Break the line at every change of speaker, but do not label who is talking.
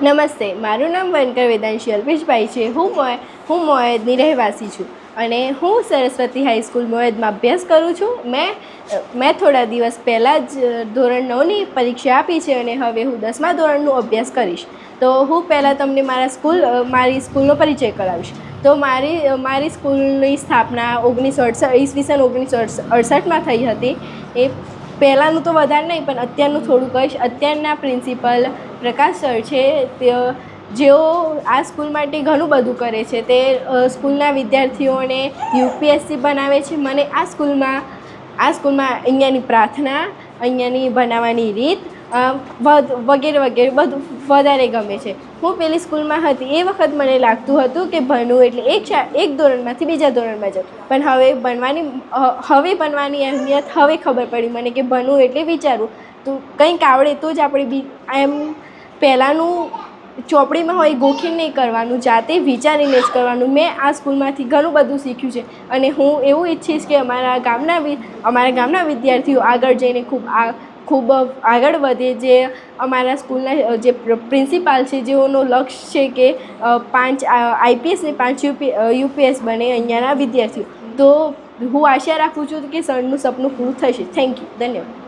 નમસ્તે, મારું નામ વનકર વેદાંશી અલ્પેશભાઈ છે. હું મોયદની રહેવાસી છું અને હું સરસ્વતી હાઈસ્કૂલ મોયદમાં અભ્યાસ કરું છું. મેં થોડા દિવસ પહેલાં જ ધોરણ 9ની પરીક્ષા આપી છે અને હવે હું 10મા ધોરણનું અભ્યાસ કરીશ. તો હું પહેલાં તમને મારી સ્કૂલનો પરિચય કરાવીશ. તો મારી સ્કૂલની સ્થાપના ઈસવીસન 1968માં થઈ હતી. એ પહેલાંનું તો વધારે નહીં, પણ અત્યારનું થોડું કહીશ. અત્યારના પ્રિન્સિપલ પ્રકાશ સર છે, જેઓ આ સ્કૂલ માટે ઘણું બધું કરે છે. તે સ્કૂલના વિદ્યાર્થીઓને યુપીએસસી બનાવે છે. મને આ સ્કૂલમાં અહીંયાની પ્રાર્થના, અહીંયાની બનાવવાની રીત વગેરે વગેરે બધું વધારે ગમે છે. હું પેલી સ્કૂલમાં હતી એ વખત મને લાગતું હતું કે ભણવું એટલે એક ધોરણમાંથી બીજા ધોરણમાં જવું, પણ હવે ભણવાની અહેમિયત હવે ખબર પડી મને કે ભણવું એટલે વિચારવું. તો કંઈક આવડે તો જ આપણે એમ પહેલાંનું ચોપડીમાં હોય ગોખીને નહીં કરવાનું, જાતે વિચારીને જ કરવાનું. મેં આ સ્કૂલમાંથી ઘણું બધું શીખ્યું છે અને હું એવું ઈચ્છીશ કે અમારા ગામના વિદ્યાર્થીઓ આગળ જઈને ખૂબ આગળ વધે. જે અમારા સ્કૂલના જે પ્રિન્સિપાલ છે, જેઓનો લક્ષ્ય છે કે 5 આઈપીએસ ને 5 યુપીએસ બને અહીંયાના વિદ્યાર્થીઓ. તો હું આશા રાખું છું કે સરનું સપનું પૂરું થશે. Thank you. ધન્યવાદ.